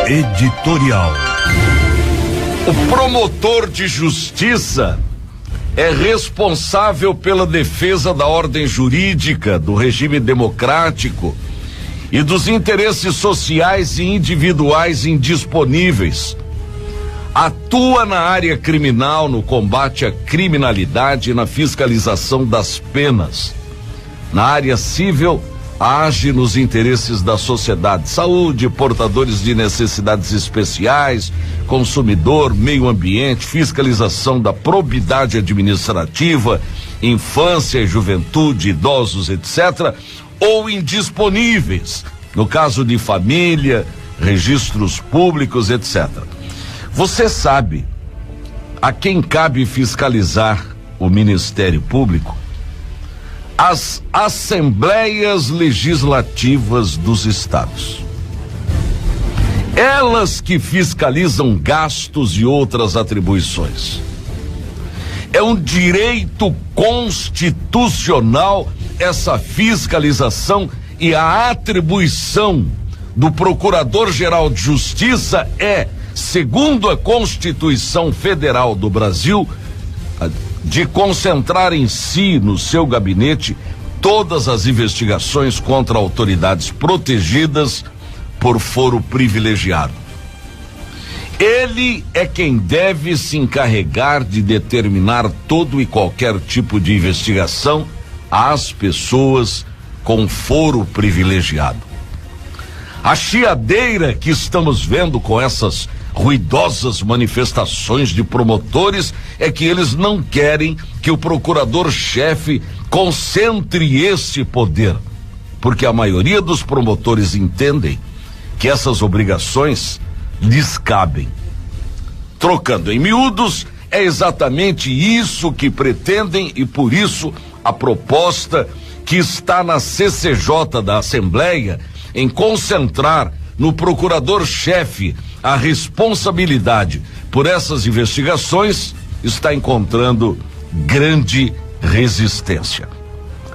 Editorial. O promotor de justiça é responsável pela defesa da ordem jurídica, do regime democrático e dos interesses sociais e individuais indisponíveis. Atua na área criminal, no combate à criminalidade e na fiscalização das penas. Na área civil, age nos interesses da sociedade, saúde, portadores de necessidades especiais, consumidor, meio ambiente, fiscalização da probidade administrativa, infância e juventude, idosos, etc., ou indisponíveis, no caso de família, registros públicos, etc. Você sabe a quem cabe fiscalizar o Ministério Público? As Assembleias Legislativas dos Estados. Elas que fiscalizam gastos e outras atribuições. É um direito constitucional essa fiscalização, e a atribuição do Procurador-Geral de Justiça é, segundo a Constituição Federal do Brasil, de concentrar em si, no seu gabinete, todas as investigações contra autoridades protegidas por foro privilegiado. Ele é quem deve se encarregar de determinar todo e qualquer tipo de investigação às pessoas com foro privilegiado. A chiadeira que estamos vendo com essas ruidosas manifestações de promotores é que eles não querem que o procurador-chefe concentre esse poder, porque a maioria dos promotores entendem que essas obrigações lhes cabem. Trocando em miúdos, é exatamente isso que pretendem, e por isso a proposta que está na CCJ da Assembleia em concentrar no procurador-chefe a responsabilidade por essas investigações está encontrando grande resistência.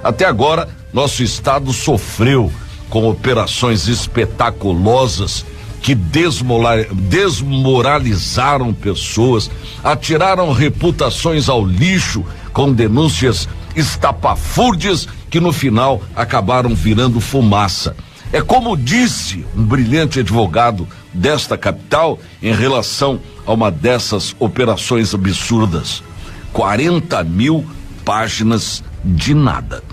Até agora, nosso estado sofreu com operações espetaculosas que desmoralizaram pessoas, atiraram reputações ao lixo com denúncias estapafúrdias que no final acabaram virando fumaça. É como disse um brilhante advogado desta capital em relação a uma dessas operações absurdas: 40.000 páginas de nada.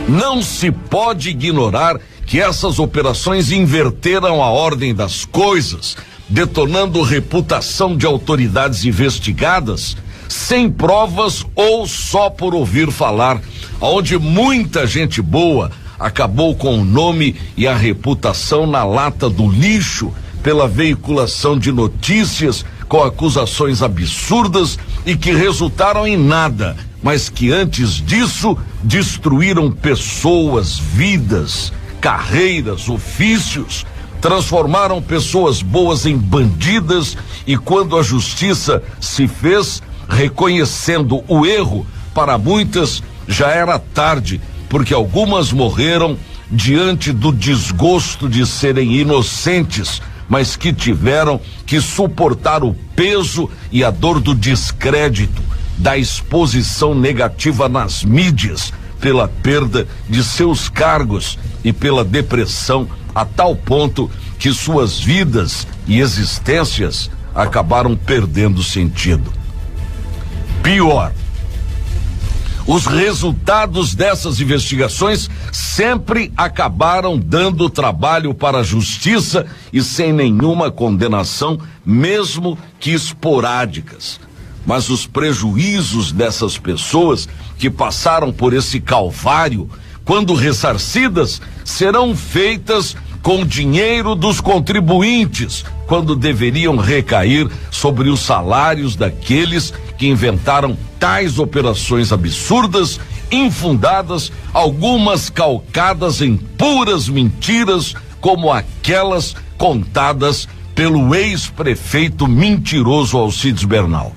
Não se pode ignorar que essas operações inverteram a ordem das coisas, detonando reputação de autoridades investigadas sem provas ou só por ouvir falar, onde muita gente boa acabou com o nome e a reputação na lata do lixo pela veiculação de notícias com acusações absurdas e que resultaram em nada, mas que antes disso destruíram pessoas, vidas, carreiras, ofícios, transformaram pessoas boas em bandidas, e quando a justiça se fez, reconhecendo o erro, para muitas já era tarde, porque algumas morreram diante do desgosto de serem inocentes, mas que tiveram que suportar o peso e a dor do descrédito, da exposição negativa nas mídias, pela perda de seus cargos e pela depressão, a tal ponto que suas vidas e existências acabaram perdendo sentido. Pior, os resultados dessas investigações sempre acabaram dando trabalho para a justiça e sem nenhuma condenação, mesmo que esporádicas. Mas os prejuízos dessas pessoas que passaram por esse calvário, quando ressarcidas, serão feitas com dinheiro dos contribuintes, quando deveriam recair sobre os salários daqueles que inventaram tais operações absurdas, infundadas, algumas calcadas em puras mentiras, como aquelas contadas pelo ex-prefeito mentiroso Alcides Bernal.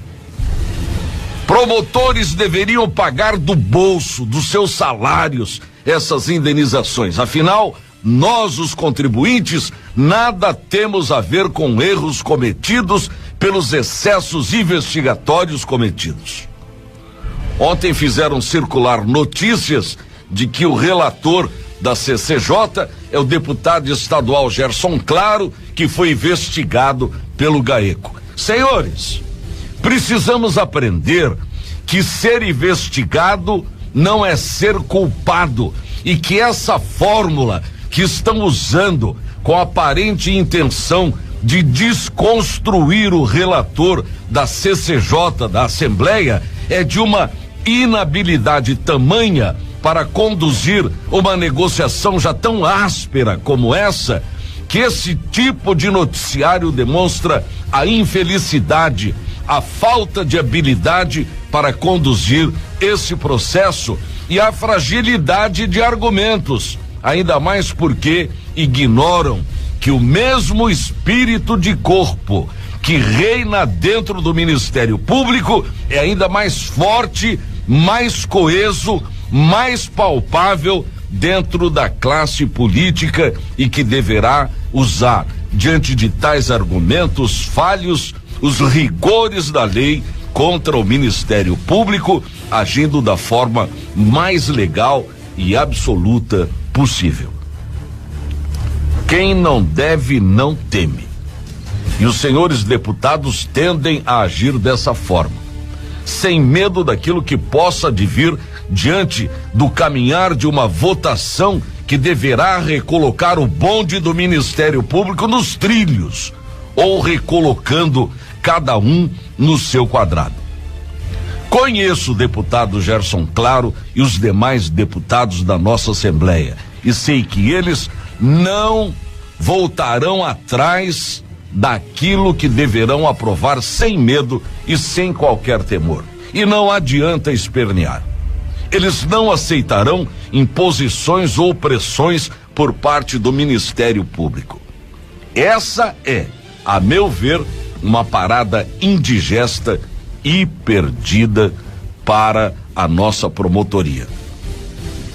Promotores deveriam pagar do bolso, dos seus salários, essas indenizações. Afinal, nós, os contribuintes, nada temos a ver com erros cometidos pelos excessos investigatórios cometidos. Ontem fizeram circular notícias de que o relator da CCJ é o deputado estadual Gerson Claro, que foi investigado pelo GAECO. Senhores, precisamos aprender que ser investigado não é ser culpado e que essa fórmula que estão usando com aparente intenção de desconstruir o relator da CCJ, da Assembleia, é de uma inabilidade tamanha para conduzir uma negociação já tão áspera como essa, que esse tipo de noticiário demonstra a infelicidade, a falta de habilidade para conduzir esse processo e a fragilidade de argumentos, ainda mais porque ignoram que o mesmo espírito de corpo que reina dentro do Ministério Público é ainda mais forte, mais coeso, mais palpável dentro da classe política e que deverá usar, diante de tais argumentos falhos, os rigores da lei contra o Ministério Público, agindo da forma mais legal e absoluta possível. Quem não deve, não teme. E os senhores deputados tendem a agir dessa forma, sem medo daquilo que possa advir diante do caminhar de uma votação que deverá recolocar o bonde do Ministério Público nos trilhos, ou recolocando cada um no seu quadrado. Conheço o deputado Gerson Claro e os demais deputados da nossa Assembleia e sei que eles não voltarão atrás daquilo que deverão aprovar sem medo e sem qualquer temor. E não adianta espernear. Eles não aceitarão imposições ou pressões por parte do Ministério Público. Essa é, a meu ver, uma parada indigesta e perdida para a nossa promotoria.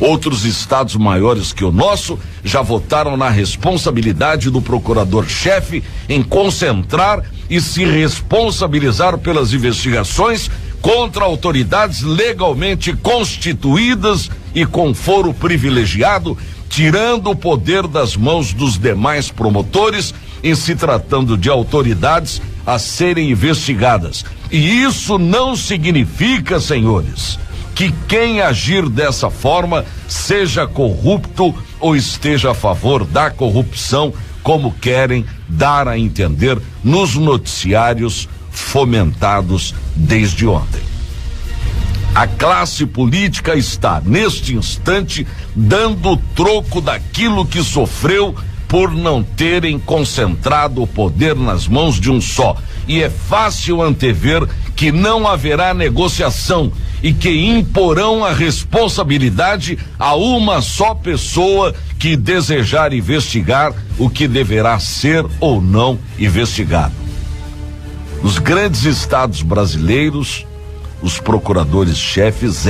Outros estados maiores que o nosso já votaram na responsabilidade do procurador-chefe em concentrar e se responsabilizar pelas investigações contra autoridades legalmente constituídas e com foro privilegiado, tirando o poder das mãos dos demais promotores em se tratando de autoridades a serem investigadas. E isso não significa, senhores, que quem agir dessa forma seja corrupto ou esteja a favor da corrupção, como querem dar a entender nos noticiários fomentados desde ontem. A classe política está, neste instante, dando o troco daquilo que sofreu por não terem concentrado o poder nas mãos de um só. E é fácil antever que não haverá negociação e que imporão a responsabilidade a uma só pessoa que desejar investigar o que deverá ser ou não investigado. Nos grandes estados brasileiros, os procuradores-chefes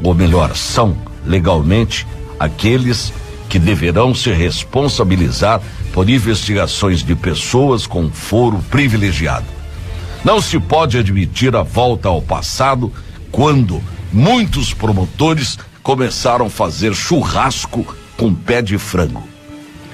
ou melhor, são legalmente aqueles que deverão se responsabilizar por investigações de pessoas com foro privilegiado. Não se pode admitir a volta ao passado quando muitos promotores começaram a fazer churrasco com pé de frango.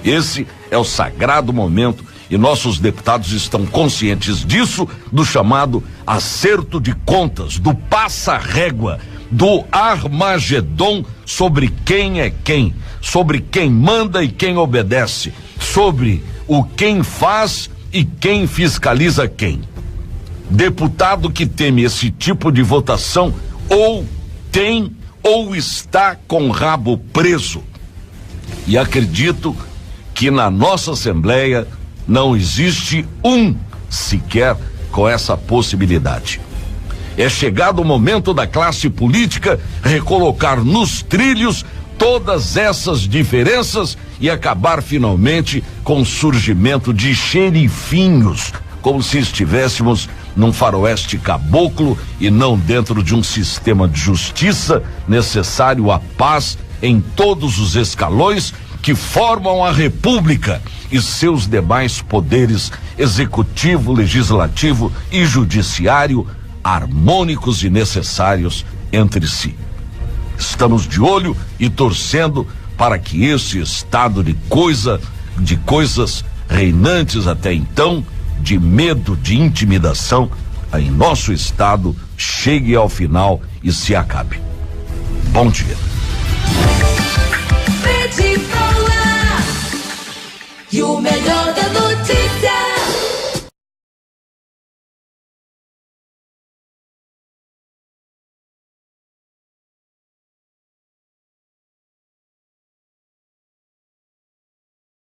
Esse é o sagrado momento e nossos deputados estão conscientes disso, do chamado acerto de contas, do passa-régua, do Armagedon sobre quem é quem, sobre quem manda e quem obedece, sobre o quem faz e quem fiscaliza quem. Deputado que teme esse tipo de votação ou tem ou está com o rabo preso. E acredito que na nossa Assembleia não existe um sequer com essa possibilidade. É chegado o momento da classe política recolocar nos trilhos todas essas diferenças e acabar finalmente com o surgimento de xerifinhos, como se estivéssemos num faroeste caboclo e não dentro de um sistema de justiça necessário à paz em todos os escalões, que que formam a República e seus demais poderes executivo, legislativo e judiciário harmônicos e necessários entre si. Estamos de olho e torcendo para que esse estado de coisas reinantes até então, de medo, de intimidação, em nosso estado, chegue ao final e se acabe. Bom dia. E o melhor da notícia.